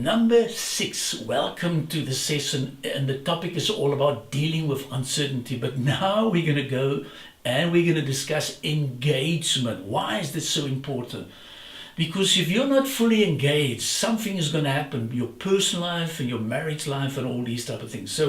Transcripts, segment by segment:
Number 6, welcome to the session, and the topic is all about dealing with uncertainty. But now we're going to go and we're going to discuss engagement. Why is this so important? Because if you're not fully engaged, something is going to happen, your personal life and your marriage life and all these type of things.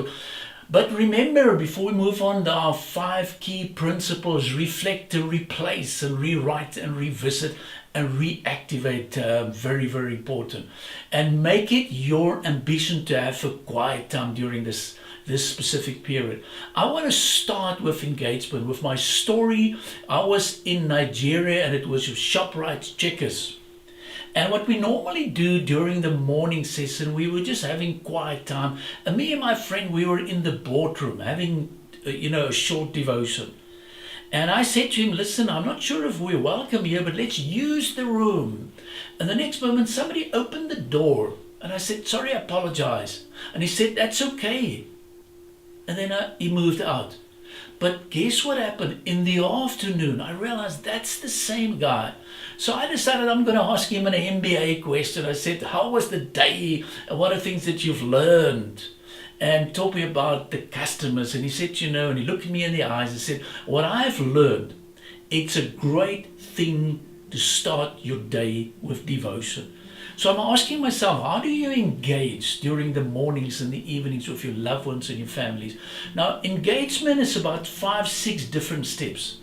But remember, before we move on to our 5 key principles: reflect, to replace, and rewrite, and revisit, and reactivate. Very, very important. And make it your ambition to have a quiet time during this specific period. I want to start with engagement, with my story. I was in Nigeria, and it was with ShopRite Checkers. And what we normally do during the morning session, we were just having quiet time. And me and my friend, we were in the boardroom having, a short devotion. And I said to him, listen, I'm not sure if we're welcome here, but let's use the room. And the next moment, somebody opened the door. And I said, sorry, I apologize. And he said, that's okay. And then he moved out. But guess what happened? In the afternoon, I realized that's the same guy. So I decided I'm going to ask him an MBA question. I said, how was the day? And what are things that you've learned? And talk me about the customers. And he said, and he looked me in the eyes and said, what I've learned, it's a great thing to start your day with devotion. So I'm asking myself, how do you engage during the mornings and the evenings with your loved ones and your families? Now, engagement is about 5, 6 different steps.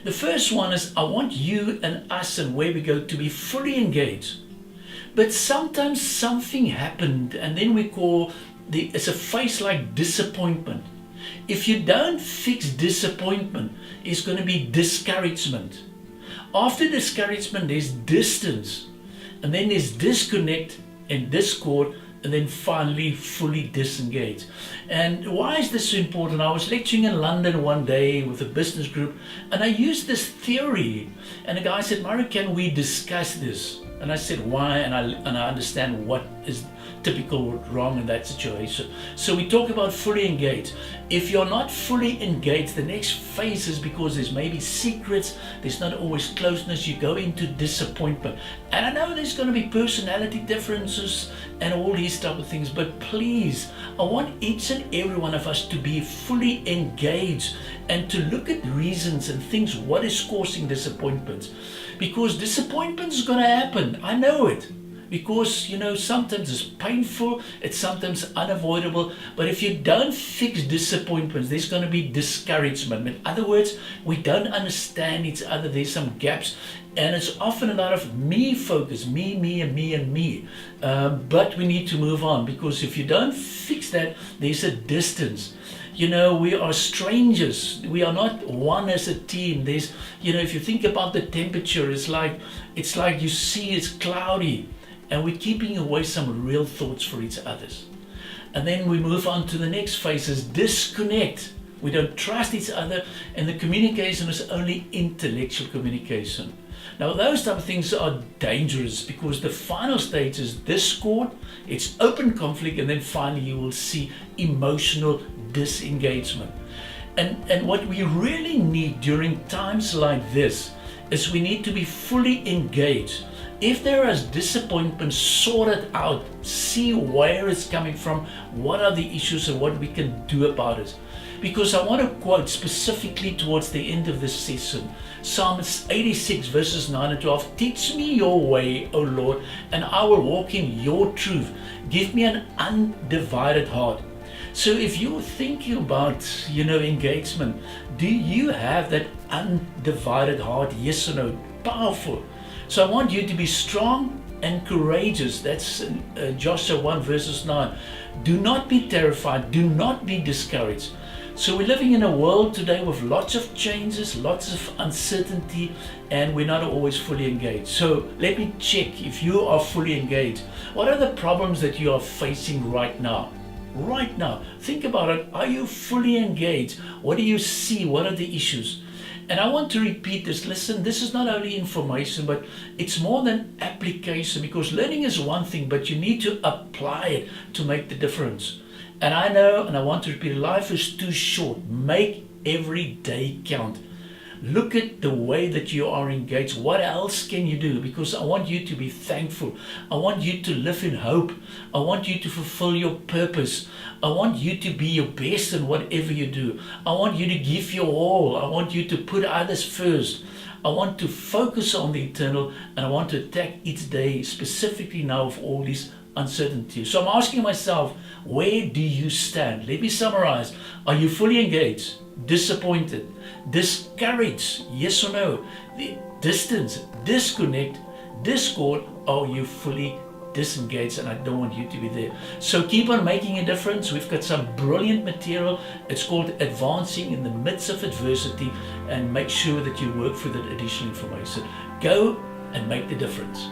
The first one is, I want you and us and where we go to be fully engaged. But sometimes something happened, and then we call it's a phase like disappointment. If you don't fix disappointment, it's going to be discouragement. After discouragement, there's distance. And then there's disconnect and discord, and then finally fully disengage. And why is this so important? I was lecturing in London one day with a business group, and I used this theory. And the guy said, Mario, can we discuss this? And I said, why? And I understand what is typical wrong in that situation. So we talk about fully engaged. If you're not fully engaged, the next phase is, because there's maybe secrets, there's not always closeness, you go into disappointment. And I know there's going to be personality differences and all these type of things, but please, I want each and every one of us to be fully engaged and to look at reasons and things, what is causing disappointments. Because disappointment is going to happen. I know it. Because, sometimes it's painful, it's sometimes unavoidable. But if you don't fix disappointments, there's going to be discouragement. In other words, we don't understand each other. There's some gaps. And it's often a lot of me focus, me, and me. But we need to move on, because if you don't fix that, there's a distance. We are strangers. We are not one as a team. There's, if you think about the temperature, it's like you see it's cloudy, and we're keeping away some real thoughts for each other. And then we move on to the next phase, is disconnect. We don't trust each other, and the communication is only intellectual communication. Now, those type of things are dangerous, because the final stage is discord, it's open conflict, and then finally you will see emotional disengagement. And what we really need during times like this is we need to be fully engaged. If there is disappointment, sort it out, see where it's coming from, what are the issues and what we can do about it. Because I want to quote specifically towards the end of this session, Psalm 86 verses 9 and 12. Teach me your way, O Lord, and I will walk in your truth. Give me an undivided heart. So if you're thinking about, engagement, do you have that undivided heart? Yes or no? Powerful. So I want you to be strong and courageous. That's Joshua 1 verses 9. Do not be terrified. Do not be discouraged. So we're living in a world today with lots of changes, lots of uncertainty, and we're not always fully engaged. So let me check if you are fully engaged. What are the problems that you are facing right now? Right now. Think about it. Are you fully engaged? What do you see? What are the issues? And I want to repeat this. Listen, this is not only information, but it's more than application, because learning is one thing, but you need to apply it to make the difference. And I know, and I want to repeat, life is too short. Make every day count. Look at the way that you are engaged. What else can you do? Because I want you to be thankful. I want you to live in hope. I want you to fulfill your purpose. I want you to be your best in whatever you do. I want you to give your all. I want you to put others first. I want to focus on the eternal, and I want to attack each day specifically now of all these uncertainties. So I'm asking myself, where do you stand? Let me summarize. Are you fully engaged? Disappointed? Discouraged? Yes or no? The distance? Disconnect? Discord? Are you fully disengaged? And I don't want you to be there. So keep on making a difference. We've got some brilliant material. It's called Advancing in the Midst of Adversity, and make sure that you work for that additional information. Go and make the difference.